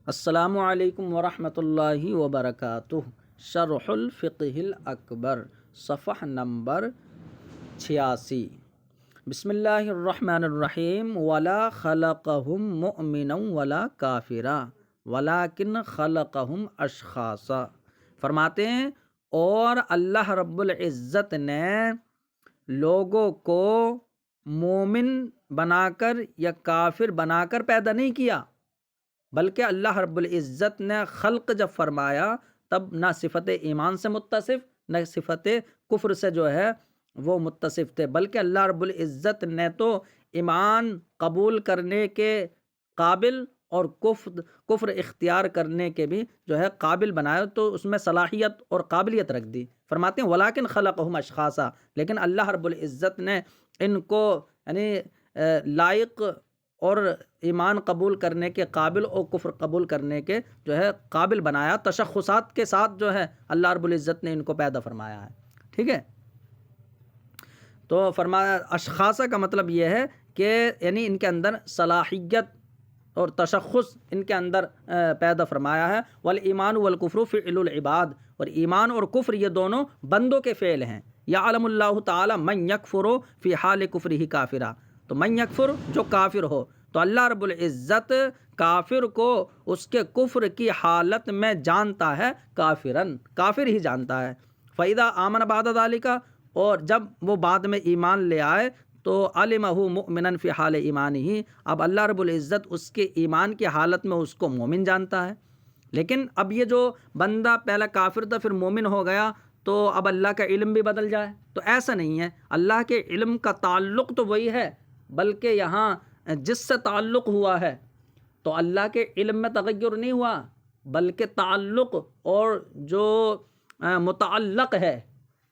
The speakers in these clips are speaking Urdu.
السلام علیکم ورحمۃ اللہ وبرکاتہ۔ شرح الفقہ الاکبر، صفحہ نمبر 86۔ بسم اللہ الرحمن الرحیم۔ ولا خلقہم مؤمنا ولا کافرا ولکن خلقہم اشخاصا۔ فرماتے ہیں اور اللہ رب العزت نے لوگوں کو مومن بنا کر یا کافر بنا کر پیدا نہیں کیا، بلکہ اللہ رب العزت نے خلق جب فرمایا تب نہ صفت ایمان سے متصف نہ صفت کفر سے جو ہے وہ متصف تھے، بلکہ اللہ رب العزت نے تو ایمان قبول کرنے کے قابل اور کفر اختیار کرنے کے بھی جو ہے قابل بنایا، تو اس میں صلاحیت اور قابلیت رکھ دی۔ فرماتے ہیں ولاکن خلقہم اشخاصا، لیکن اللہ رب العزت نے ان کو یعنی لائق اور ایمان قبول کرنے کے قابل اور کفر قبول کرنے کے جو ہے قابل بنایا، تشخصات کے ساتھ جو ہے اللہ رب العزت نے ان کو پیدا فرمایا ہے۔ ٹھیک ہے، تو فرمایا اشخاصہ کا مطلب یہ ہے کہ یعنی ان کے اندر صلاحیت اور تشخص ان کے اندر پیدا فرمایا ہے۔ والایمان والکفر فعل العباد، اور ایمان اور کفر یہ دونوں بندوں کے فعل ہیں۔ یعلم اللہ تعالی من یکفر فی حال کفرہ کافرا، تو من یکفر جو کافر ہو، تو اللہ رب العزت کافر کو اس کے کفر کی حالت میں جانتا ہے، کافر ہی جانتا ہے۔ فَإِذَا آمَنَ بَعْدَ ذَلِكَ، اور جب وہ بعد میں ایمان لے آئے تو عَلِمَهُ مُؤْمِنًا فِي حال ایمانہ، اب اللہ رب العزت اس کے ایمان کی حالت میں اس کو مومن جانتا ہے۔ لیکن اب یہ جو بندہ پہلا کافر تھا پھر مومن ہو گیا تو اب اللہ کا علم بھی بدل جائے، تو ایسا نہیں ہے۔ اللہ کے علم کا تعلق تو وہی ہے، بلکہ یہاں جس سے تعلق ہوا ہے تو اللہ کے علم میں تغیر نہیں ہوا، بلکہ تعلق اور جو متعلق ہے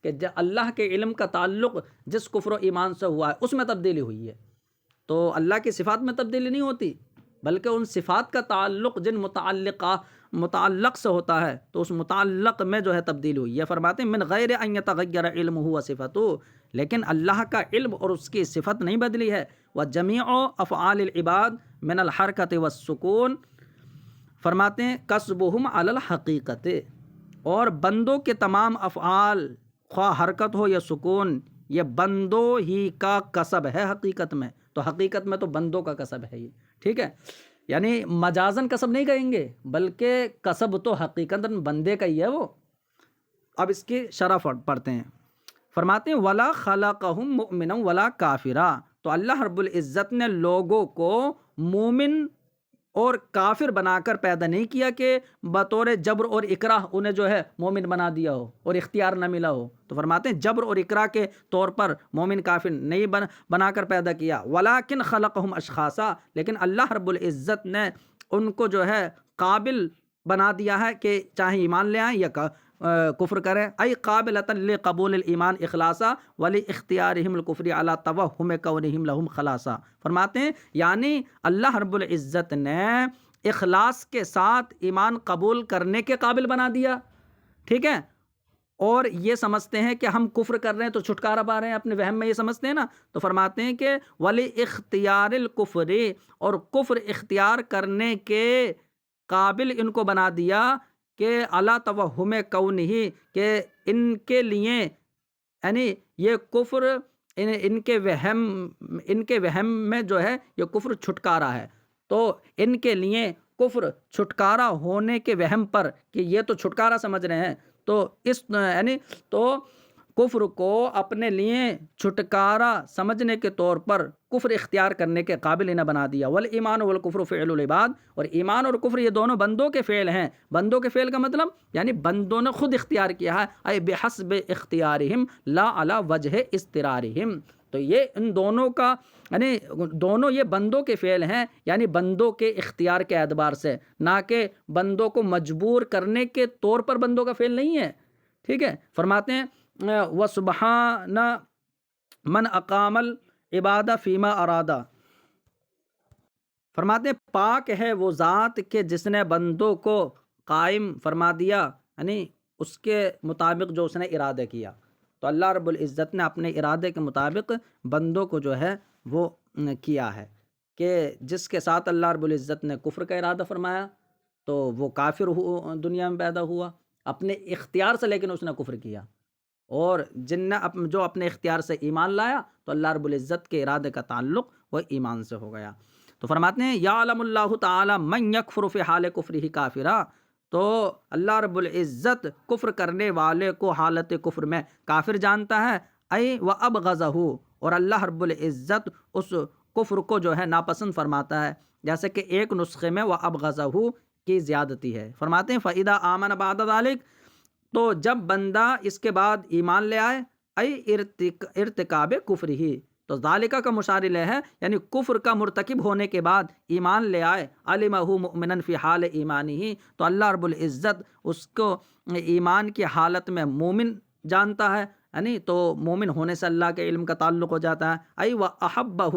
کہ اللہ کے علم کا تعلق جس کفر و ایمان سے ہوا ہے اس میں تبدیلی ہوئی ہے۔ تو اللہ کی صفات میں تبدیلی نہیں ہوتی، بلکہ ان صفات کا تعلق جن متعلق سے ہوتا ہے تو اس متعلق میں جو ہے تبدیلی ہوئی ہے۔ فرماتے ہیں من غیر ان یتغیر علمہ وصفتہ، لیکن اللہ کا علم اور اس کی صفت نہیں بدلی ہے۔ وجمیع افعال العباد من الحرکت والسکون، فرماتے ہیں کسبہم علی الحقیقت، اور بندوں کے تمام افعال خواہ حرکت ہو یا سکون یہ بندوں ہی کا کسب ہے حقیقت میں، تو حقیقت میں تو بندوں کا کسب ہے یہ۔ ٹھیک ہے، یعنی مجازن کسب نہیں کہیں گے، بلکہ کسب تو حقیقت بندے کا ہی ہے وہ۔ اب اس کی شرح پڑھتے ہیں۔ فرماتے ہیں ولا خلقہم مؤمنا ولا کافرا، تو اللہ رب العزت نے لوگوں کو مومن اور کافر بنا کر پیدا نہیں کیا کہ بطور جبر اور اکراہ انہیں جو ہے مومن بنا دیا ہو اور اختیار نہ ملا ہو۔ تو فرماتے ہیں جبر اور اکراہ کے طور پر مومن کافر نہیں بنا کر پیدا کیا۔ ولاکن خلقہم اشخاصا، لیکن اللہ رب العزت نے ان کو جو ہے قابل بنا دیا ہے کہ چاہے ایمان لے آئیں یا کفر کریں، ای قابلۃ لقبول الایمان اخلاصا ولاختیارہم الکفر علی توہم کونہم لہم خلاصا۔ فرماتے ہیں یعنی اللہ رب العزت نے اخلاص کے ساتھ ایمان قبول کرنے کے قابل بنا دیا۔ ٹھیک ہے، اور یہ سمجھتے ہیں کہ ہم کفر کر رہے ہیں تو چھٹکارا پا رہے ہیں، اپنے وہم میں یہ سمجھتے ہیں نا، تو فرماتے ہیں کہ ولاختیار الکفر، اور کفر اختیار کرنے کے قابل ان کو بنا دیا کہ علی توہم کونہ، کہ ان کے لیے یعنی یہ کفر ان کے وہم میں جو ہے یہ کفر چھٹکارا ہے، تو ان کے لیے کفر چھٹکارا ہونے کے وہم پر کہ یہ تو چھٹکارا سمجھ رہے ہیں، تو اس یعنی تو کفر کو اپنے لیے چھٹکارا سمجھنے کے طور پر کفر اختیار کرنے کے قابل انہیں بنا دیا۔ والایمان والکفر فعل العباد، اور ایمان اور کفر یہ دونوں بندوں کے فعل ہیں۔ بندوں کے فعل کا مطلب یعنی بندوں نے خود اختیار کیا ہے، اے بحسب اختیارہم لا علی وجہ اضطرارہم، تو یہ ان دونوں کا یعنی دونوں یہ بندوں کے فعل ہیں، یعنی بندوں کے اختیار کے اعتبار سے، نہ کہ بندوں کو مجبور کرنے کے طور پر بندوں کا فعل نہیں ہے۔ ٹھیک ہے، فرماتے ہیں وسبحان من اقام العبادہ فیما ارادہ، فرماتے ہیں پاک ہے وہ ذات کہ جس نے بندوں کو قائم فرما دیا، یعنی اس کے مطابق جو اس نے ارادہ کیا۔ تو اللہ رب العزت نے اپنے ارادے کے مطابق بندوں کو جو ہے وہ کیا ہے کہ جس کے ساتھ اللہ رب العزت نے کفر کا ارادہ فرمایا تو وہ کافر دنیا میں پیدا ہوا اپنے اختیار سے، لیکن اس نے کفر کیا۔ اور جن نے جو اپنے اختیار سے ایمان لایا تو اللہ رب العزت کے ارادے کا تعلق وہ ایمان سے ہو گیا۔ تو فرماتے ہیں یعلم اللہ تعالی من یکفر فی حال کفرہ کافرا، تو اللہ رب العزت کفر کرنے والے کو حالت کفر میں کافر جانتا ہے، ای و ابغضہ، اور اللہ رب العزت اس کفر کو جو ہے ناپسند فرماتا ہے، جیسے کہ ایک نسخے میں وہ ابغضہ کی زیادتی ہے۔ فرماتے ہیں فَإِذَا آمَنَ بَعْدَ ذَلِكَ، تو جب بندہ اس کے بعد ایمان لے آئے، ای ارتکاب کفر ہی، تو ذالکہ کا مشار الیہ ہے، یعنی کفر کا مرتکب ہونے کے بعد ایمان لے آئے، علمہ مؤمنا فی حال ایمانہ، تو اللہ رب العزت اس کو ایمان کی حالت میں مومن جانتا ہے، یعنی تو مومن ہونے سے اللہ کے علم کا تعلق ہو جاتا ہے، ای و احبہ،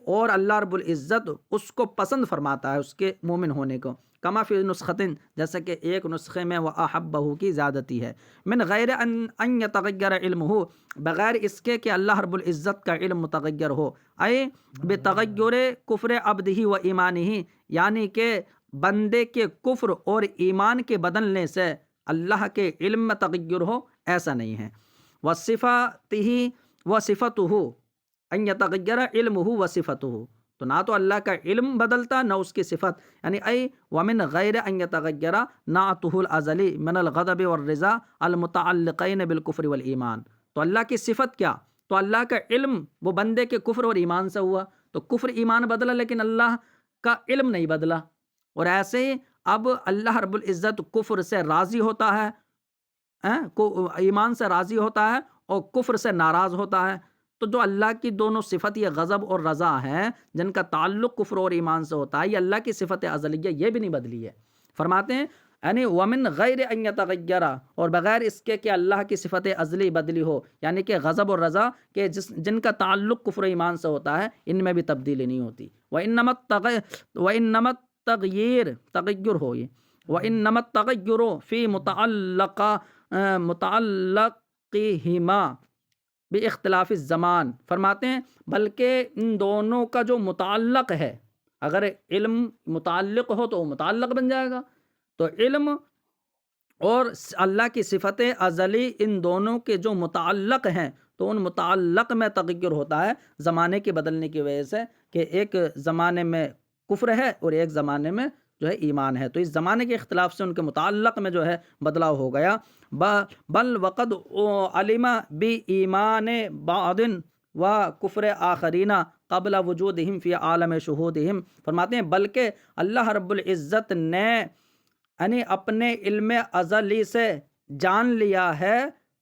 اور اللہ رب العزت اس کو پسند فرماتا ہے، اس کے مومن ہونے کو، کما فی نسختن، جیسے کہ ایک نسخے میں وہ احبہ کی زیادتی ہے، من غیر ان یتغیر علمہ، بغیر اس کے کہ اللہ رب العزت کا علم متغیر ہو، اے بتغیر کفر عبدہ و ایمانہ، یعنی کہ بندے کے کفر اور ایمان کے بدلنے سے اللہ کے علم میں تغیر ہو، ایسا نہیں ہے۔ وصفاتہ وصفتہ، ان یتغیر علمہ وصفتہ، تو نہ تو اللہ کا علم بدلتا نہ اس کی صفت، یعنی ای ومن غیر ان یتغیر نعتہ الازلی من الغضب والرضا المتعلقین بالکفر والایمان، تو اللہ کی صفت کیا، تو اللہ کا علم وہ بندے کے کفر اور ایمان سے ہوا، تو کفر ایمان بدلا لیکن اللہ کا علم نہیں بدلا، اور ایسے ہی اب اللہ رب العزت کفر سے راضی ہوتا ہے، ایمان سے راضی ہوتا ہے اور کفر سے ناراض ہوتا ہے، تو جو اللہ کی دونوں صفت یہ غضب اور رضا ہیں جن کا تعلق کفر اور ایمان سے ہوتا ہے، یہ اللہ کی صفت ازلیہ یہ بھی نہیں بدلی ہے۔ فرماتے ہیں یعنی ومن غیر ان یتغیر، اور بغیر اس کے کہ اللہ کی صفت ازلی بدلی ہو، یعنی کہ غضب اور رضا کہ جن کا تعلق کفر و ایمان سے ہوتا ہے ان میں بھی تبدیلی نہیں ہوتی۔ وَإِنَّمَا التَّغْيِيرُ تغیر ہو یہ، وَإِنَّمَا التَّغَيُّرُ فِي متعلقہما باختلاف الزمان، فرماتے ہیں بلکہ ان دونوں کا جو متعلق ہے، اگر علم متعلق ہو تو وہ متعلق بن جائے گا، تو علم اور اللہ کی صفت ازلی ان دونوں کے جو متعلق ہیں تو ان متعلق میں تغیر ہوتا ہے زمانے کے بدلنے کی وجہ سے، کہ ایک زمانے میں کفر ہے اور ایک زمانے میں جو ہے ایمان ہے، تو اس زمانے کے اختلاف سے ان کے متعلق میں جو ہے بدلاؤ ہو گیا۔ بل وقد علم بی ایمان بعض و کفر آخرین قبل وجودہم فی عالم شہودہم، فرماتے ہیں بلکہ اللہ رب العزت نے یعنی اپنے علم ازلی سے جان لیا ہے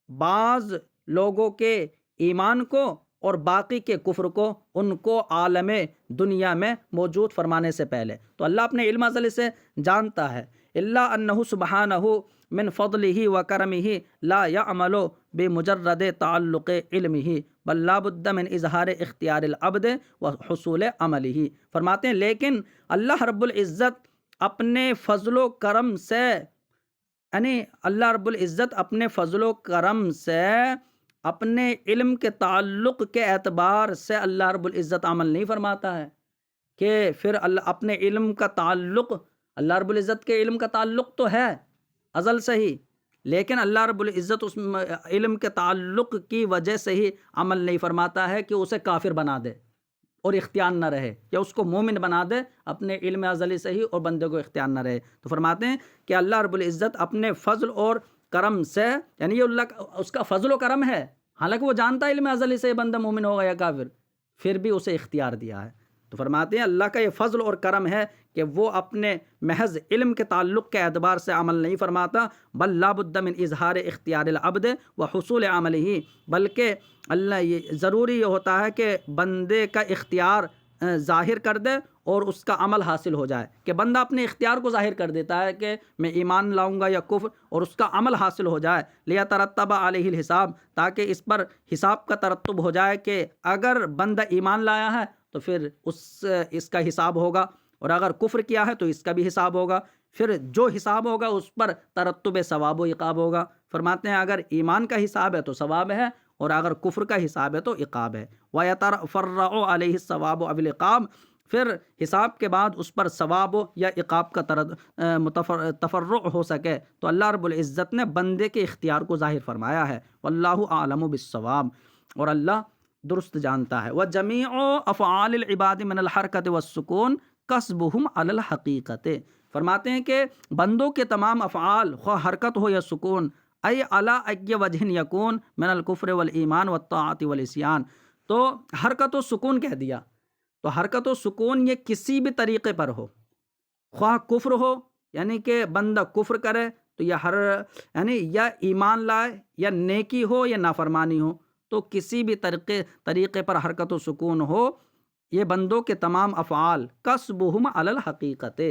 بعض لوگوں کے ایمان کو اور باقی کے کفر کو، ان کو عالم دنیا میں موجود فرمانے سے پہلے، تو اللہ اپنے علم ازلی سے جانتا ہے۔ الا انہ سبحانہ من فضلہ و کرمہ لا یعمل بمجرد تعلق علمہ بل لا بد من اظہار اختیار العبد و حصول عملہ، فرماتے ہیں لیکن اللہ رب العزت اپنے فضل و کرم سے، یعنی اللہ رب العزت اپنے فضل و کرم سے اپنے علم کے تعلق کے اعتبار سے اللہ رب العزت عمل نہیں فرماتا ہے، کہ پھر اللہ اپنے علم کا تعلق، اللہ رب العزت کے علم کا تعلق تو ہے ازل سے ہی، لیکن اللہ رب العزت اس علم کے تعلق کی وجہ سے ہی عمل نہیں فرماتا ہے کہ اسے کافر بنا دے اور اختیار نہ رہے، یا اس کو مومن بنا دے اپنے علم ازلی سے ہی اور بندے کو اختیار نہ رہے۔ تو فرماتے ہیں کہ اللہ رب العزت اپنے فضل اور کرم سے، یعنی یہ اللہ اس کا فضل و کرم ہے، حالانکہ وہ جانتا ہے علم ازلی سے یہ بندہ مومن ہوگا یا کافر، پھر بھی اسے اختیار دیا ہے۔ تو فرماتے ہیں اللہ کا یہ فضل اور کرم ہے کہ وہ اپنے محض علم کے تعلق کے اعتبار سے عمل نہیں فرماتا، بل لا بد من اظہار اختیار العبد و حصول عملہ، بلکہ اللہ یہ ضروری یہ ہوتا ہے کہ بندے کا اختیار ظاہر کر دے اور اس کا عمل حاصل ہو جائے، کہ بندہ اپنے اختیار کو ظاہر کر دیتا ہے کہ میں ایمان لاؤں گا یا کفر، اور اس کا عمل حاصل ہو جائے، لیترتب علیہ الحساب، تاکہ اس پر حساب کا ترتب ہو جائے کہ اگر بندہ ایمان لایا ہے تو پھر اس کا حساب ہوگا، اور اگر کفر کیا ہے تو اس کا بھی حساب ہوگا، پھر جو حساب ہوگا اس پر ترتب ثواب و عقاب ہوگا۔ فرماتے ہیں اگر ایمان کا حساب ہے تو ثواب ہے، اور اگر کفر کا حساب ہے تو عقاب ہے۔ وَيَتَفَرَّعُ عَلَيْهِ الثَّوَابُ أَوِ الْعِقَابُ، پھر حساب کے بعد اس پر ثواب یا عقاب کا تفرع ہو سکے تو اللہ رب العزت نے بندے کے اختیار کو ظاہر فرمایا ہے۔ واللہ اعلم بالصواب، اور اللہ درست جانتا ہے۔ وجمیع افعال العباد من الحرکت والسکون کسبہم علی الحقیقت، فرماتے ہیں کہ بندوں کے تمام افعال خواہ حرکت ہو یا سکون، ای علی ای وجہ یکون من الکفر والایمان والطاعت والعصیان، تو حرکت و سکون کہہ دیا، تو حرکت و سکون یہ کسی بھی طریقے پر ہو، خواہ کفر ہو یعنی کہ بندہ کفر کرے تو یعنی یا ایمان لائے، یا نیکی ہو یا نافرمانی ہو، تو کسی بھی طریقے پر حرکت و سکون ہو، یہ بندوں کے تمام افعال کسبہم علی الحقیقت،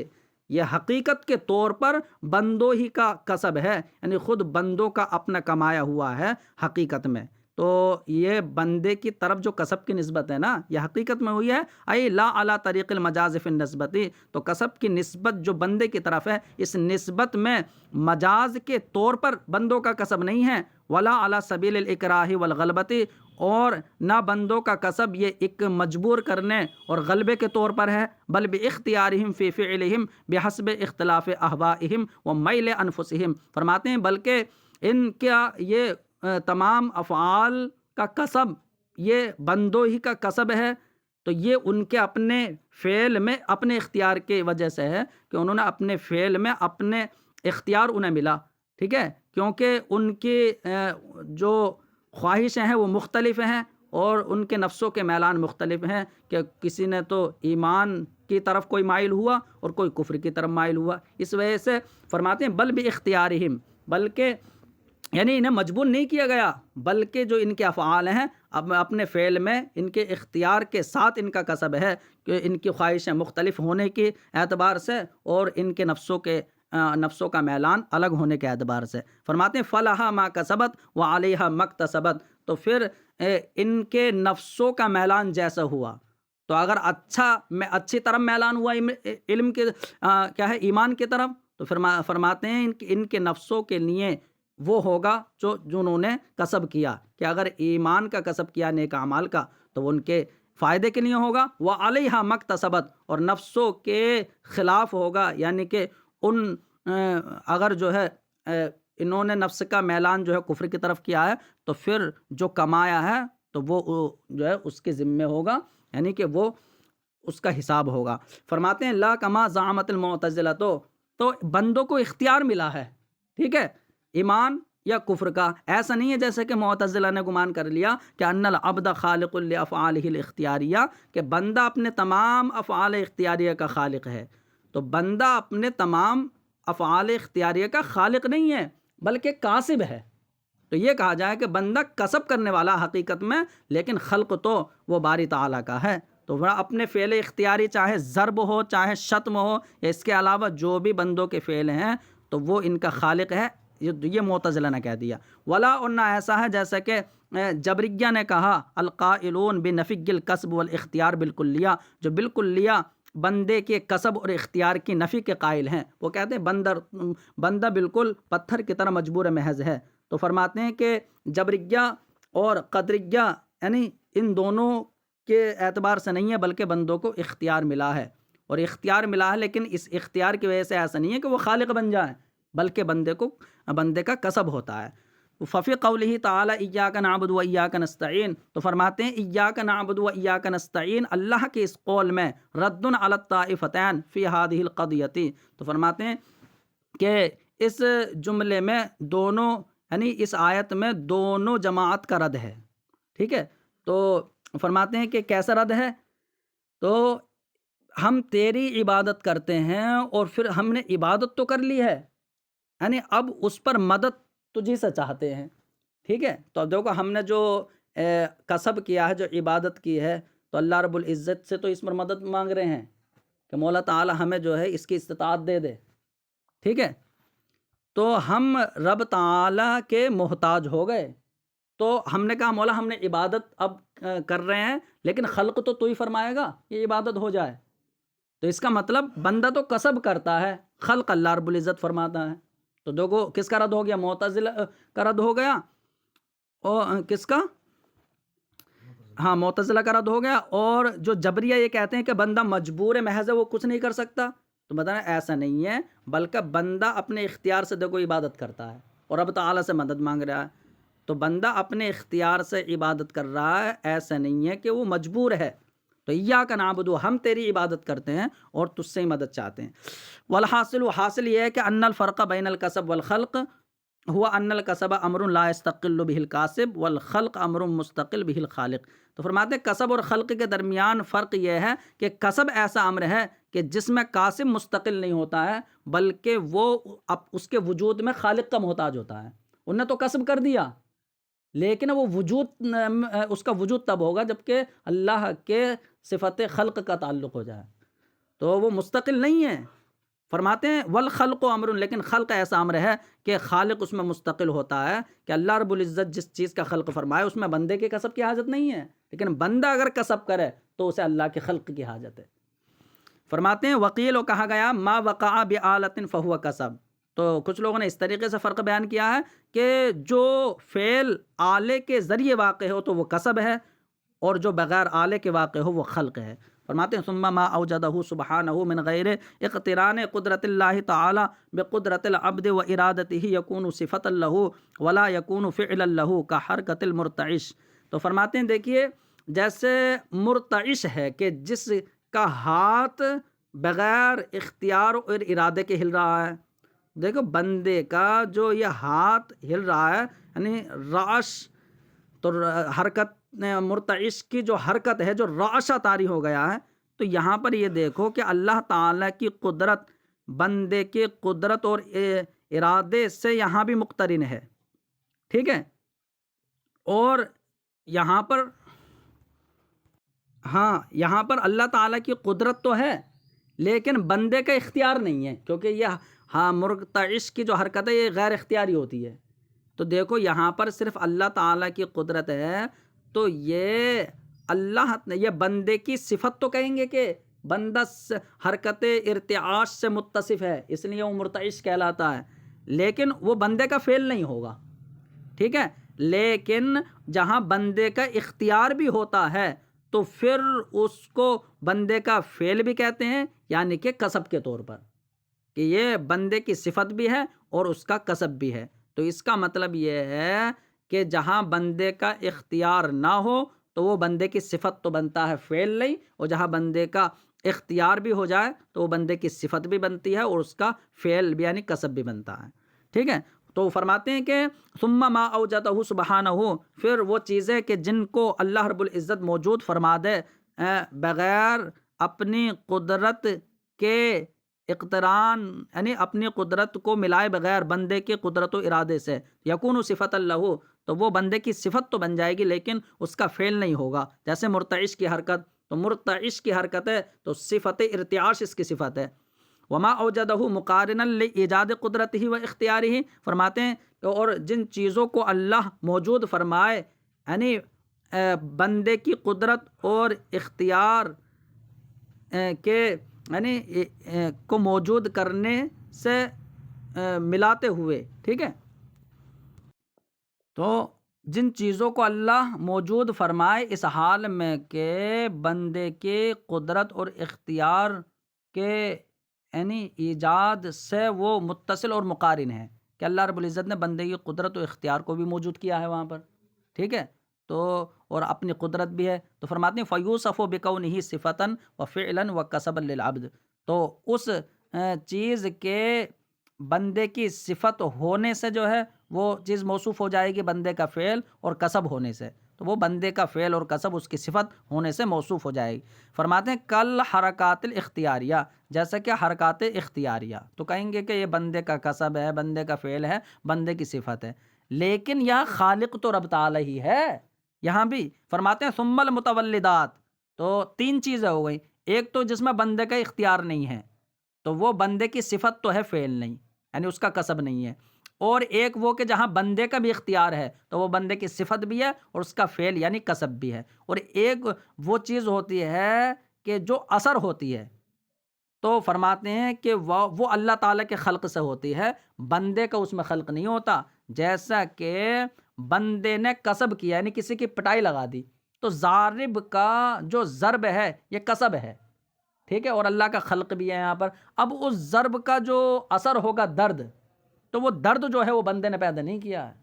یہ حقیقت کے طور پر بندوں ہی کا کسب ہے، یعنی خود بندوں کا اپنا کمایا ہوا ہے حقیقت میں۔ تو یہ بندے کی طرف جو کسب کی نسبت ہے نا، یہ حقیقت میں ہوئی ہے ای لا علی طریق المجاز فی النسبتی، تو کسب کی نسبت جو بندے کی طرف ہے اس نسبت میں مجاز کے طور پر بندوں کا کسب نہیں ہے، ولا علی سبیل الاکراہ والغلبتی، اور نہ بندوں کا کسب یہ ایک مجبور کرنے اور غلبے کے طور پر ہے، بل باختیارہم فی فعلہم بحسب اختلاف اہوائہم ومیل انفسہم، فرماتے ہیں بلکہ ان کا یہ تمام افعال کا کسب یہ بندوں ہی کا کسب ہے، تو یہ ان کے اپنے فعل میں اپنے اختیار کی وجہ سے ہے کہ انہوں نے اپنے فعل میں اپنے اختیار انہیں ملا، ٹھیک ہے، کیونکہ ان کی جو خواہشیں ہیں وہ مختلف ہیں اور ان کے نفسوں کے میلان مختلف ہیں، کہ کسی نے تو ایمان کی طرف کوئی مائل ہوا اور کوئی کفر کی طرف مائل ہوا، اس وجہ سے فرماتے ہیں بل باختیارہم، بلکہ یعنی انہیں مجبور نہیں کیا گیا، بلکہ جو ان کے افعال ہیں اب اپنے فعل میں ان کے اختیار کے ساتھ ان کا کسب ہے، کہ ان کی خواہشیں مختلف ہونے کے اعتبار سے اور ان کے نفسوں کا میلان الگ ہونے کے اعتبار سے، فرماتے ہیں فَلَهَا مَا کَسَبَتْ وَعَلَيْهَا مَا اكْتَسَبَتْ، تو پھر ان کے نفسوں کا میلان جیسا ہوا، تو اگر اچھی طرف میلان ہوا علم کے کیا ہے ایمان کی طرف، تو فرماتے ہیں ان کے نفسوں کے لیے وہ ہوگا جو انہوں نے کسب کیا، کہ اگر ایمان کا کسب کیا نیک اعمال کا تو وہ ان کے فائدے کے لیے ہوگا، وَعَلَيْهَا مَا اكْتَسَبَتْ، اور نفسوں کے خلاف ہوگا، یعنی کہ اگر جو ہے انہوں نے نفس کا میلان جو ہے کفر کی طرف کیا ہے تو پھر جو کمایا ہے تو وہ جو ہے اس کے ذمے ہوگا، یعنی کہ وہ اس کا حساب ہوگا۔ فرماتے ہیں لا کما زعمت المعتزلہ، تو بندوں کو اختیار ملا ہے، ٹھیک ہے، ایمان یا کفر کا، ایسا نہیں ہے جیسے کہ معتزلہ نے گمان کر لیا کہ ان العبد خالق لافعالہ الاختیاریہ، کہ بندہ اپنے تمام افعال اختیاریہ کا خالق ہے، تو بندہ اپنے تمام افعال اختیاریہ کا خالق نہیں ہے بلکہ کاسب ہے، تو یہ کہا جائے کہ بندہ کسب کرنے والا حقیقت میں، لیکن خلق تو وہ باری تعالیٰ کا ہے، تو وہ اپنے فعل اختیاری چاہے ضرب ہو چاہے شتم ہو یا اس کے علاوہ جو بھی بندوں کے فعل ہیں تو وہ ان کا خالق ہے، یہ معتزلہ نے کہہ دیا۔ ولا اور نہ ایسا ہے جیسا کہ جبریہ نے کہا القائلون بنفی الکسب والاختیار بالکلیہ، جو بالکلیہ بندے کے کسب اور اختیار کی نفی کے قائل ہیں، وہ کہتے ہیں بندہ بالکل پتھر کی طرح مجبور محض ہے، تو فرماتے ہیں کہ جبریہ اور قدریہ یعنی ان دونوں کے اعتبار سے نہیں ہے بلکہ بندوں کو اختیار ملا ہے، اور اختیار ملا ہے لیکن اس اختیار کی وجہ سے ایسا نہیں ہے کہ وہ خالق بن جائیں، بلکہ بندے کا کسب ہوتا ہے۔ ففی قولہ تعالی ایاک نعبد و ایاک نستعین، تو فرماتے ہیں ایاک نعبد و ایاک نستعین، اللہ کے اس قول میں رد علی الطائفتین فی ہذہ القضیہ، تو فرماتے ہیں کہ اس جملے میں دونوں یعنی اس آیت میں دونوں جماعت کا رد ہے، ٹھیک ہے، تو فرماتے ہیں کہ کیسا رد ہے، تو ہم تیری عبادت کرتے ہیں اور پھر ہم نے عبادت تو کر لی ہے، یعنی اب اس پر مدد تجھی سے چاہتے ہیں، ٹھیک ہے، تو اب دیکھو ہم نے جو کسب کیا ہے، جو عبادت کی ہے، تو اللہ رب العزت سے تو اس پر مدد مانگ رہے ہیں کہ مولا تعالی ہمیں جو ہے اس کی استطاعت دے دے، ٹھیک ہے، تو ہم رب تعالی کے محتاج ہو گئے، تو ہم نے کہا مولا ہم نے عبادت اب کر رہے ہیں لیکن خلق تو ہی فرمائے گا یہ عبادت ہو جائے، تو اس کا مطلب بندہ تو کسب کرتا ہے، خلق اللہ رب العزت فرماتا ہے، تو دیکھو کس کا رد ہو گیا، معتزلہ کا رد ہو گیا، اور کس کا، ہاں معتزلہ کا رد ہو گیا. اور جو جبریہ یہ کہتے ہیں کہ بندہ مجبور محض ہے، وہ کچھ نہیں کر سکتا، تو بتانا ایسا نہیں ہے، بلکہ بندہ اپنے اختیار سے دیکھو عبادت کرتا ہے اور رب تعالیٰ سے مدد مانگ رہا ہے. تو بندہ اپنے اختیار سے عبادت کر رہا ہے، ایسا نہیں ہے کہ وہ مجبور ہے. تو ایاک نعبد، ہم تیری عبادت کرتے ہیں اور تجھ سے ہی مدد چاہتے ہیں. والحاصل، حاصل یہ ہے کہ ان الفرق بین الکسب والخلق ہوا ان الکسب امر لا یستقل به الکاسب والخلق امر مستقل به الخالق. تو فرماتے ہیں کسب اور خلق کے درمیان فرق یہ ہے کہ کسب ایسا امر ہے کہ جس میں کاسب مستقل نہیں ہوتا ہے، بلکہ وہ اس کے وجود میں خالق کا محتاج ہوتا ہے. انہوں نے تو کسب کر دیا، لیکن وہ وجود، اس کا وجود تب ہوگا جبکہ اللہ کے صفت خلق کا تعلق ہو جائے، تو وہ مستقل نہیں ہے. فرماتے ہیں والخلق امر، لیکن خلق ایسا امر ہے کہ خالق اس میں مستقل ہوتا ہے، کہ اللہ رب العزت جس چیز کا خلق فرمائے اس میں بندے کے کسب کی حاجت نہیں ہے، لیکن بندہ اگر کسب کرے تو اسے اللہ کے خلق کی حاجت ہے. فرماتے ہیں وقیل، و کہا گیا ما وقع بآلۃ فہو کسب. تو کچھ لوگوں نے اس طریقے سے فرق بیان کیا ہے کہ جو فعل آلے کے ذریعے واقع ہو تو وہ کسب ہے، اور جو بغیر آلے کے واقع ہو وہ خلق ہے. فرماتے ہیں ثم ما اوجدہ سبحانہ من غیر اقتران قدرت اللہ تعالی بقدرت العبد و ارادتہ یکون صفۃ لہ ولا یکون فعلا لہ کحرکت المرتعش. تو فرماتے ہیں دیکھیے جیسے مرتعش ہے کہ جس کا ہاتھ بغیر اختیار اور ارادے کے ہل رہا ہے. دیکھو بندے کا جو یہ ہاتھ ہل رہا ہے یعنی رعش، تو حرکت مرتعش کی جو حرکت ہے، جو رعشہ طاری ہو گیا ہے، تو یہاں پر یہ دیکھو کہ اللہ تعالیٰ کی قدرت بندے کی قدرت اور ارادے سے یہاں بھی مقترن ہے. ٹھیک ہے، اور یہاں پر یہاں پر اللہ تعالیٰ کی قدرت تو ہے لیکن بندے کا اختیار نہیں ہے، کیونکہ یہ مرتعش کی جو حرکت ہے یہ غیر اختیاری ہوتی ہے. تو دیکھو یہاں پر صرف اللہ تعالیٰ کی قدرت ہے، تو یہ اللہ، یہ بندے کی صفت تو کہیں گے کہ بندہ حرکت ارتعاش سے متصف ہے، اس لیے وہ مرتعش کہلاتا ہے، لیکن وہ بندے کا فعل نہیں ہوگا. ٹھیک ہے، لیکن جہاں بندے کا اختیار بھی ہوتا ہے تو پھر اس کو بندے کا فعل بھی کہتے ہیں، یعنی کہ کسب کے طور پر، کہ یہ بندے کی صفت بھی ہے اور اس کا کسب بھی ہے. تو اس کا مطلب یہ ہے کہ جہاں بندے کا اختیار نہ ہو تو وہ بندے کی صفت تو بنتا ہے، فعل نہیں، اور جہاں بندے کا اختیار بھی ہو جائے تو وہ بندے کی صفت بھی بنتی ہے اور اس کا فعل بھی یعنی کسب بھی بنتا ہے. ٹھیک ہے، تو فرماتے ہیں کہ ثم ما اوجدہ سبحانہ، پھر وہ چیزیں کہ جن کو اللہ رب العزت موجود فرما دے بغیر اپنی قدرت کے اقتران، یعنی اپنی قدرت کو ملائے بغیر بندے کی قدرت و ارادے سے، یکون صفۃ لہ، تو وہ بندے کی صفت تو بن جائے گی لیکن اس کا فعل نہیں ہوگا. جیسے مرتعش کی حرکت، تو مرتعش کی حرکت ہے تو صفت ارتعاش اس کی صفت ہے. وما اوجدہ مقارنا لایجاد قدرتہ و اختیارہ، فرماتے ہیں اور جن چیزوں کو اللہ موجود فرمائے یعنی بندے کی قدرت اور اختیار کے یعنی کو موجود کرنے سے ملاتے ہوئے. ٹھیک ہے، تو جن چیزوں کو اللہ موجود فرمائے اس حال میں کہ بندے کے قدرت اور اختیار کے یعنی ایجاد سے وہ متصل اور مقارن ہے، کہ اللہ رب العزت نے بندے کی قدرت و اختیار کو بھی موجود کیا ہے وہاں پر. ٹھیک ہے، تو اور اپنی قدرت بھی ہے. تو فرماتے ہیں فیوصف بکونہ صفۃ و فعلا و کسبا للعبد، تو اس چیز کے بندے کی صفت ہونے سے جو ہے وہ چیز موصوف ہو جائے گی بندے کا فعل اور کسب ہونے سے، تو وہ بندے کا فعل اور کسب اس کی صفت ہونے سے موصوف ہو جائے گی. فرماتے ہیں کل حرکات الاختیاریہ، جیسا کہ حرکات اختیاریہ، تو کہیں گے کہ یہ بندے کا کسب ہے، بندے کا فعل ہے، بندے کی صفت ہے، لیکن یہاں خالق تو رب تعالی ہی ہے. یہاں بھی فرماتے ہیں ثم المتولدات، تو تین چیزیں ہو گئی. ایک تو جس میں بندے کا اختیار نہیں ہے تو وہ بندے کی صفت تو ہے، فعل نہیں، یعنی اس کا کسب نہیں ہے. اور ایک وہ کہ جہاں بندے کا بھی اختیار ہے تو وہ بندے کی صفت بھی ہے اور اس کا فعل یعنی کسب بھی ہے. اور ایک وہ چیز ہوتی ہے کہ جو اثر ہوتی ہے، تو فرماتے ہیں کہ وہ اللہ تعالیٰ کے خلق سے ہوتی ہے، بندے کا اس میں خلق نہیں ہوتا. جیسا کہ بندے نے کسب کیا یعنی کسی کی پٹائی لگا دی، تو ضارب کا جو ضرب ہے یہ کسب ہے، ٹھیک ہے، اور اللہ کا خلق بھی ہے یہاں پر۔ اب اس ضرب کا جو اثر ہوگا درد، تو وہ درد جو ہے وہ بندے نے پیدا نہیں کیا ہے،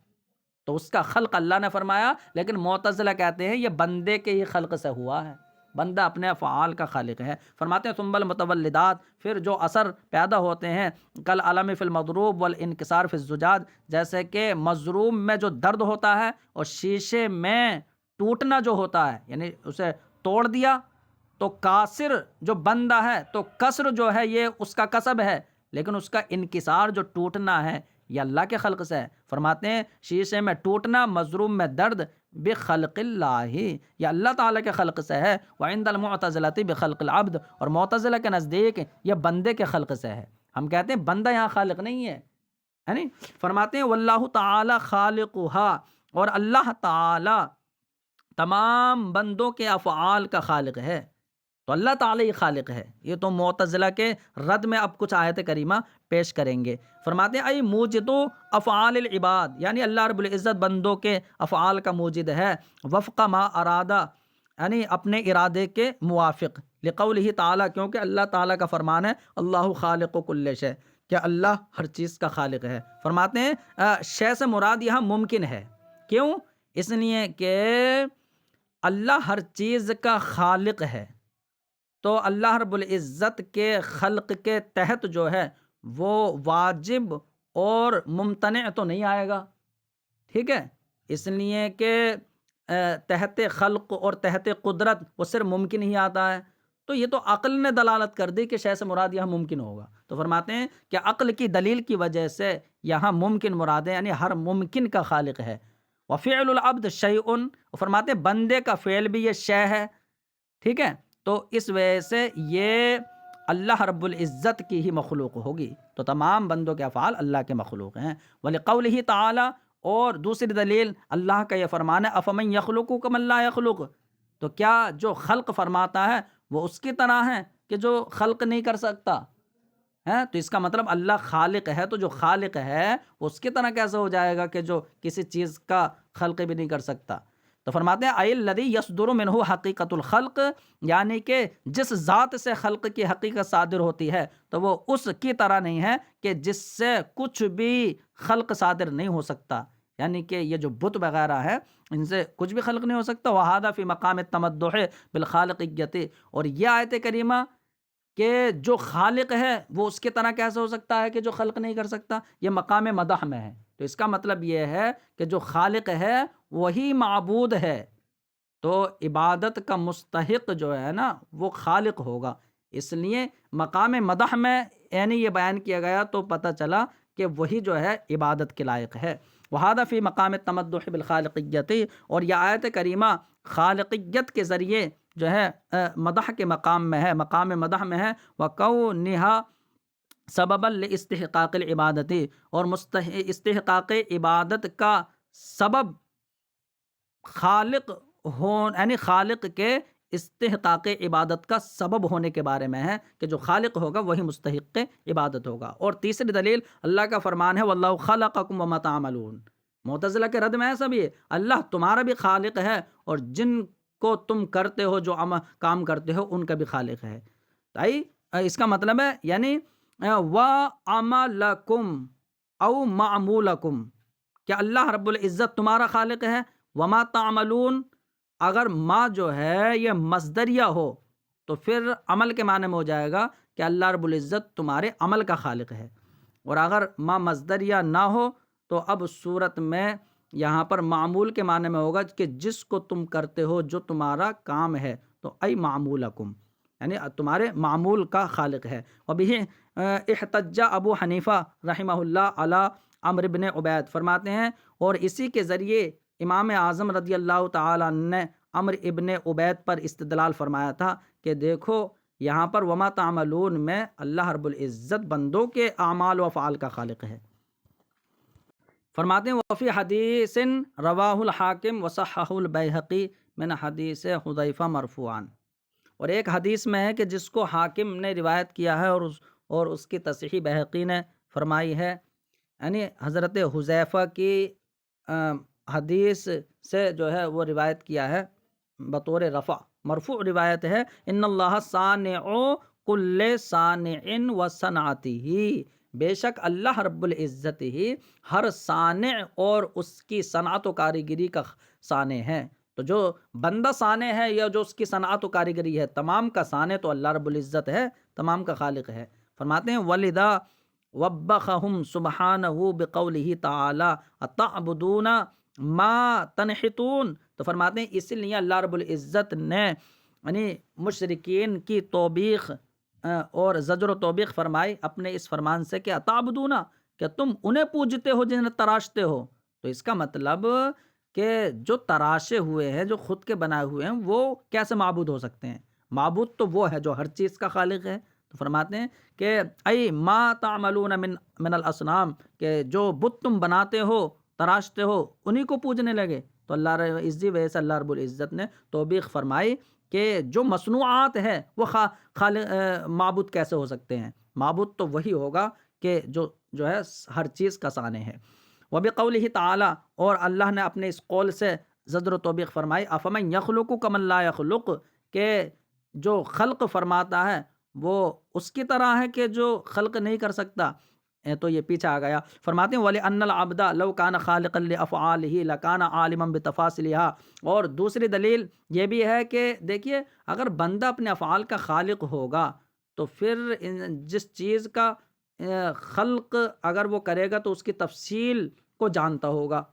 تو اس کا خلق اللہ نے فرمایا، لیکن معتزلہ کہتے ہیں یہ بندے کے ہی خلق سے ہوا ہے، بندہ اپنے افعال کا خالق ہے۔ فرماتے ہیں ثم المتولدات، پھر جو اثر پیدا ہوتے ہیں، کل علم فی المضروب والانکسار فی الزجاج، جیسے کہ مضروب میں جو درد ہوتا ہے اور شیشے میں ٹوٹنا جو ہوتا ہے، یعنی اسے توڑ دیا، تو کاسر جو بندہ ہے تو کسر جو ہے یہ اس کا کسب ہے، لیکن اس کا انکسار جو ٹوٹنا ہے یہ اللہ کے خلق سے ہے۔ فرماتے ہیں شیشے میں ٹوٹنا، مضروب میں درد، بخلق اللہ، یہ اللہ تعالیٰ کے خلق سے ہے۔ وعند المعتزلۃ بخلق العبد، اور معتزلہ کے نزدیک یہ بندے کے خلق سے ہے۔ ہم کہتے ہیں بندہ یہاں خالق نہیں ہے، یعنی فرماتے ہیں واللہ تعالی خالقها، اور اللہ تعالی تمام بندوں کے افعال کا خالق ہے، تو اللہ تعالیٰ ہی خالق ہے۔ یہ تو معتزلہ کے رد میں اب کچھ آیت کریمہ پیش کریں گے۔ فرماتے ہیں ای موجد افعال العباد، یعنی اللہ رب العزت بندوں کے افعال کا موجد ہے، وفق ما ارادہ، یعنی اپنے ارادے کے موافق، لقولہ تعالیٰ، کیونکہ اللہ تعالیٰ کا فرمان ہے اللہ خالق کل شیء، کہ اللہ ہر چیز کا خالق ہے۔ فرماتے ہیں شے سے مراد یہاں ممکن ہے، کیوں؟ اس لیے کہ اللہ ہر چیز کا خالق ہے، تو اللہ رب العزت کے خلق کے تحت جو ہے وہ واجب اور ممتنع تو نہیں آئے گا، ٹھیک ہے، اس لیے کہ تحت خلق اور تحت قدرت وہ صرف ممکن ہی آتا ہے، تو یہ تو عقل نے دلالت کر دی کہ شے سے مراد یہاں ممکن ہوگا، تو فرماتے ہیں کہ عقل کی دلیل کی وجہ سے یہاں ممکن مراد ہے، یعنی ہر ممکن کا خالق ہے۔ وفعل العبد شیء، فرماتے ہیں بندے کا فعل بھی یہ شے ہے، ٹھیک ہے، تو اس وجہ سے یہ اللہ رب العزت کی ہی مخلوق ہوگی، تو تمام بندوں کے افعال اللہ کے مخلوق ہیں۔ وَلِقَوْلِهِ تعالیٰ، اور دوسری دلیل اللہ کا یہ فرمان ہے أَفَمَنْ يَخْلُقُ كَمَنْ لَا يَخْلُقُ، تو کیا جو خلق فرماتا ہے وہ اس کی طرح ہے کہ جو خلق نہیں کر سکتا ہے؟ تو اس کا مطلب اللہ خالق ہے، تو جو خالق ہے اس کی طرح کیسے ہو جائے گا کہ جو کسی چیز کا خلق بھی نہیں کر سکتا؟ تو فرماتے ہیں اَيَ الَّذِي يَصْدُرُ مِنْهُ حَقِيقَةُ الْخَلْقِ، یعنی کہ جس ذات سے خلق کی حقیقت صادر ہوتی ہے تو وہ اس کی طرح نہیں ہے کہ جس سے کچھ بھی خلق صادر نہیں ہو سکتا، یعنی کہ یہ جو بت وغیرہ ہے ان سے کچھ بھی خلق نہیں ہو سکتا۔ وَهَذَا فِي مَقَامِ التَّمَدُّحِ بِالْخَالِقِيَّةِ، اور یہ آیت کریمہ کہ جو خالق ہے وہ اس کی طرح کیسے ہو سکتا ہے کہ جو خلق نہیں کر سکتا، یہ مقام مدح میں ہے، تو اس کا مطلب یہ ہے کہ جو خالق ہے وہی معبود ہے، تو عبادت کا مستحق جو ہے نا وہ خالق ہوگا، اس لیے مقام مدح میں یعنی یہ بیان کیا گیا تو پتہ چلا کہ وہی جو ہے عبادت کے لائق ہے۔ وَهَذَا فِي مَقَامِ التَّمَدُّحِ بِالْخَالِقِيَّةِ، اور یہ آیت کریمہ خالقیت کے ذریعے جو ہے مدح کے مقام میں ہے، مقام مدح میں ہے۔ وَكَوْنِهَا سَبَبًا لِاسْتِحْقَاقِ الْعِبَادَةِ، اور استحقاق عبادت کا سبب خالق یعنی خالق کے استحقاق عبادت کا سبب ہونے کے بارے میں ہے کہ جو خالق ہوگا وہی مستحق عبادت ہوگا۔ اور تیسری دلیل اللہ کا فرمان ہے وَاللَّهُ خَلَقَكُمْ وَمَا تَعْمَلُونَ، معتزلہ کے رد میں ایسا بھی ہے، اللہ تمہارا بھی خالق ہے اور جن کو تم کرتے ہو جو کام کرتے ہو ان کا بھی خالق ہے۔ اس کا مطلب ہے یعنی وَعَمَلَكُمْ او معمولکم، کہ اللہ رب العزت تمہارا خالق ہے، وما تعملون، اگر ما جو ہے یہ مصدریہ ہو تو پھر عمل کے معنی میں ہو جائے گا کہ اللہ رب العزت تمہارے عمل کا خالق ہے، اور اگر ما مصدریہ نہ ہو تو اب صورت میں یہاں پر معمول کے معنی میں ہوگا کہ جس کو تم کرتے ہو جو تمہارا کام ہے، تو ای معمولکم یعنی تمہارے معمول کا خالق ہے۔ وبہ احتج ابو حنیفہ رحمہ اللہ علی عمرو بن عبید، فرماتے ہیں اور اسی کے ذریعے امام اعظم رضی اللہ تعالیٰ عنہ نے عمرو ابن عبید پر استدلال فرمایا تھا کہ دیکھو یہاں پر وما تعملون میں اللہ رب العزت بندوں کے اعمال و افعال کا خالق ہے۔ فرماتے ہیں وفی حدیث رواہ الحاکم وصححہ البیہقی من حدیث حذیفہ مرفوعاً، اور ایک حدیث میں ہے کہ جس کو حاکم نے روایت کیا ہے اور اس کی تصحیح بیہقی نے فرمائی ہے، یعنی حضرت حذیفہ کی حدیث سے جو ہے وہ روایت کیا ہے بطور رفع مرفوع روایت ہے، ان اللہ صانع کل صانع و صنعتہ، بے شک اللہ رب العزت ہی ہر صانع اور اس کی صنعت و کاریگری کا صانع ہے۔ تو جو بندہ صانع ہے یا جو اس کی صنعت و کاریگری ہے، تمام کا صانع تو اللہ رب العزت ہے، تمام کا خالق ہے۔ فرماتے ہیں وَلِذَا وَبَّخَهُمْ سُبْحَانَهُ بِقَوْلِهِ تَعَالَى أَتَعْبُدُونَ مَا تَنْحِتُونَ، تو فرماتے ہیں اس لیے اللہ رب العزت نے یعنی مشرکین کی توبیخ اور زجر و توبیخ فرمائی اپنے اس فرمان سے کہ اتعبدون، کہ تم انہیں پوجتے ہو جنہیں تراشتے ہو۔ تو اس کا مطلب کہ جو تراشے ہوئے ہیں، جو خود کے بنائے ہوئے ہیں، وہ کیسے معبود ہو سکتے ہیں؟ معبود تو وہ ہے جو ہر چیز کا خالق ہے۔ تو فرماتے ہیں کہ ای ما تعملون من الاصنام، کہ جو بت تم بناتے ہو تراشتے ہو انہی کو پوجنے لگے۔ تو اسی وجہ سے اللہ رب العزت نے توبیخ فرمائی کہ جو مصنوعات ہے وہ معبود کیسے ہو سکتے ہیں؟ معبود تو وہی ہوگا کہ جو ہے ہر چیز کا صانع ہے۔ وَبِقَوْلِهِ تعالیٰ، اور اللہ نے اپنے اس قول سے زجر و توبیخ فرمائی، أَفَمَنْ يَخْلُقُ كَمَنْ لَا يَخْلُقُ، کہ جو خلق فرماتا ہے وہ اس کی طرح ہے کہ جو خلق نہیں کر سکتا۔ تو یہ پیچھے آ گیا۔ فرماتے ہیں وَلِأَنَّ الْعَبْدَ لَوْ كَانَ خَالِقًا لِأَفْعَالِهِ لَكَانَ عَالِمًا بِتَفَاصِلِهَا، اور دوسری دلیل یہ بھی ہے کہ دیکھیے اگر بندہ اپنے افعال کا خالق ہوگا تو پھر جس چیز کا خلق اگر وہ کرے گا تو اس کی تفصیل کو جانتا ہوگا،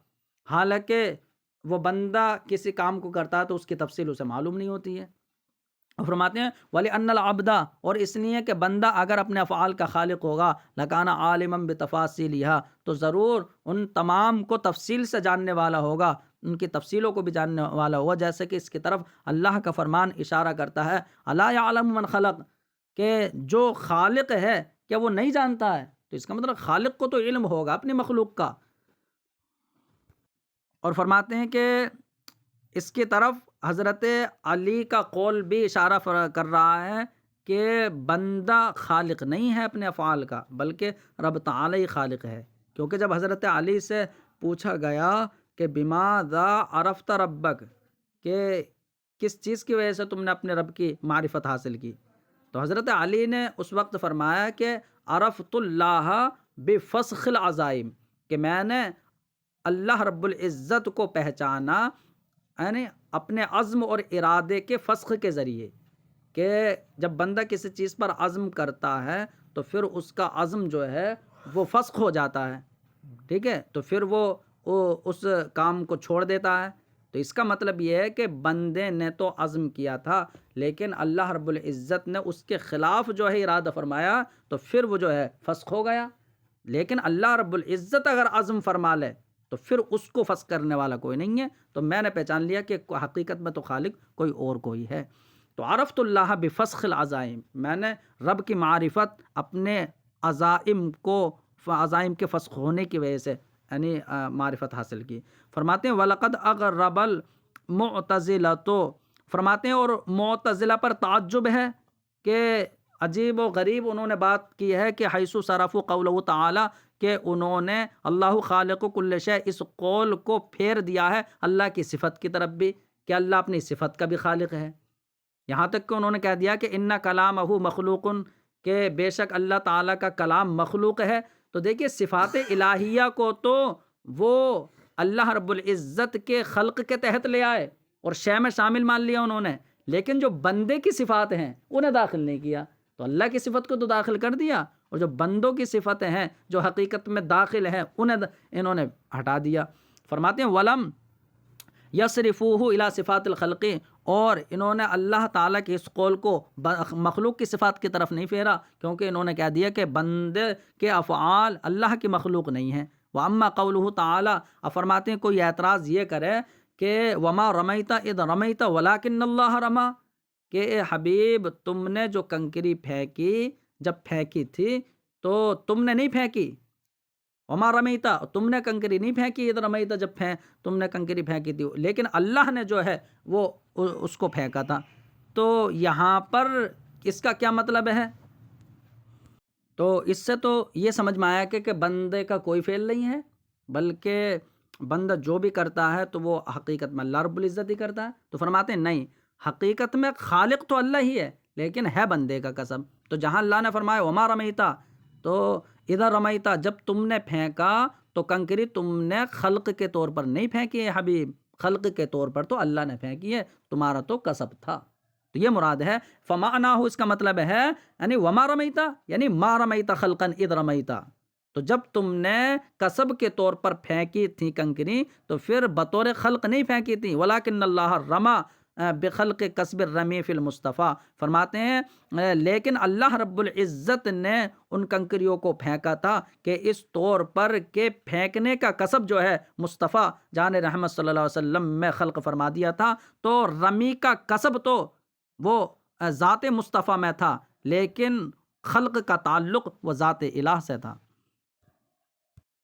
حالانکہ وہ بندہ کسی کام کو کرتا ہے تو اس کی تفصیل اسے معلوم نہیں ہوتی ہے۔ فرماتے ہیں وَلِأَنَّ الْعَبْدَ، اور اس لیے کہ بندہ اگر اپنے افعال کا خالق ہوگا لَكَانَ عَالِمًا بِتَفَاصِيلِهَا، تو ضرور ان تمام کو تفصیل سے جاننے والا ہوگا، ان کی تفصیلوں کو بھی جاننے والا ہوگا، جیسے کہ اس کی طرف اللہ کا فرمان اشارہ کرتا ہے أَلَا يَعْلَمُ مَنْ خَلَقَ، کہ جو خالق ہے کیا وہ نہیں جانتا ہے؟ تو اس کا مطلب خالق کو تو علم ہوگا اپنی مخلوق کا۔ اور فرماتے ہیں کہ اس کی طرف حضرت علی کا قول بھی اشارہ کر رہا ہے کہ بندہ خالق نہیں ہے اپنے افعال کا، بلکہ رب تعالی ہی خالق ہے۔ کیونکہ جب حضرت علی سے پوچھا گیا کہ بِمَاذَا عَرَفْتَ رَبَّكَ، کہ کس چیز کی وجہ سے تم نے اپنے رب کی معرفت حاصل کی، تو حضرت علی نے اس وقت فرمایا کہ عرفت اللہ بفسخ العزائم، کہ میں نے اللہ رب العزت کو پہچانا یعنی اپنے عزم اور ارادے کے فسخ کے ذریعے، کہ جب بندہ کسی چیز پر عزم کرتا ہے تو پھر اس کا عزم جو ہے وہ فسخ ہو جاتا ہے، ٹھیک ہے، تو پھر وہ اس کام کو چھوڑ دیتا ہے۔ تو اس کا مطلب یہ ہے کہ بندے نے تو عزم کیا تھا لیکن اللہ رب العزت نے اس کے خلاف جو ہے ارادہ فرمایا تو پھر وہ جو ہے فسخ ہو گیا۔ لیکن اللہ رب العزت اگر عزم فرما لے تو پھر اس کو فسخ کرنے والا کوئی نہیں ہے۔ تو میں نے پہچان لیا کہ حقیقت میں تو خالق کوئی اور کوئی ہے۔ تو عرفت اللہ بفسخ العزائم، میں نے رب کی معرفت اپنے عزائم کے فسخ ہونے کی وجہ سے یعنی معرفت حاصل کی۔ فرماتے ہیں وَلَقَدْ أَغْرَبَ الْمُعْتَزِلَةُ، فرماتے ہیں اور معتزلہ پر تعجب ہے کہ عجیب و غریب انہوں نے بات کی ہے کہ حیث صرفوا قولہ تعالی، کہ انہوں نے اللہ خالق کل شیء اس قول کو پھیر دیا ہے اللہ کی صفت کی طرف بھی، کہ اللہ اپنی صفت کا بھی خالق ہے۔ یہاں تک کہ انہوں نے کہہ دیا کہ ان کلامہ مخلوق، کہ بے شک اللہ تعالیٰ کا کلام مخلوق ہے۔ تو دیکھیے صفات الہیہ کو تو وہ اللہ رب العزت کے خلق کے تحت لے آئے اور شے میں شامل مان لیا انہوں نے، لیکن جو بندے کی صفات ہیں انہیں داخل نہیں کیا۔ تو اللہ کی صفت کو تو داخل کر دیا اور جو بندوں کی صفتیں ہیں جو حقیقت میں داخل ہیں انہوں نے ہٹا دیا۔ فرماتے ہیں وَلَمْ يَصْرِفُوهُ إِلَى صِفَاتِ الْخَلْقِ، اور انہوں نے اللہ تعالیٰ کے اس قول کو مخلوق کی صفات کی طرف نہیں پھیرا، کیونکہ انہوں نے کہہ دیا کہ بندے کے افعال اللہ کی مخلوق نہیں ہیں۔ وَأَمَّا قَوْلُهُ تَعَالَى، فرماتے ہیں کوئی اعتراض یہ کرے کہ وَمَا رَمَيْتَ إِذْ رَمَيْتَ وَلَكِنَّ اللَّهَ رَمَى، کہ اے حبیب تم نے جو کنکری پھینکی جب پھینکی تھی تو تم نے نہیں پھینکی، وما رمیتا تم نے کنکری نہیں پھینکی، ادھر رمیتا جب تم نے کنکری پھینکی تھی، لیکن اللہ نے جو ہے وہ اس کو پھینکا تھا۔ تو یہاں پر اس کا کیا مطلب ہے؟ تو اس سے تو یہ سمجھ میں آیا کہ بندے کا کوئی فعل نہیں ہے، بلکہ بندہ جو بھی کرتا ہے تو وہ حقیقت میں اللہ رب العزت ہی کرتا ہے؟ تو فرماتے ہیں نہیں، حقیقت میں خالق تو اللہ ہی ہے، لیکن ہے بندے کا کسب۔ تو جہاں اللہ نے فرمایا وما رمیتا، تو ادھر رمیتا، جب تم نے پھینکا تو کنکری تم نے خلق کے طور پر نہیں پھینکی ہے حبیب، خلق کے طور پر تو اللہ نے پھینکی ہے، تمہارا تو کسب تھا۔ تو یہ مراد ہے فمعناہ، اس کا مطلب ہے یعنی وما رمیتا یعنی ما رمیتا خلقا اذ رمیتا، تو جب تم نے کسب کے طور پر پھینکی تھی کنکری تو پھر بطور خلق نہیں پھینکی تھی، ولیکن اللہ رما بخلق کسب الرمی فی المصطفیٰ، فرماتے ہیں لیکن اللہ رب العزت نے ان کنکریوں کو پھینکا تھا کہ اس طور پر کہ پھینکنے کا کسب جو ہے مصطفیٰ جان رحمت صلی اللہ علیہ وسلم میں خلق فرما دیا تھا، تو رمی کا کسب تو وہ ذات مصطفیٰ میں تھا، لیکن خلق کا تعلق وہ ذات الہ سے تھا۔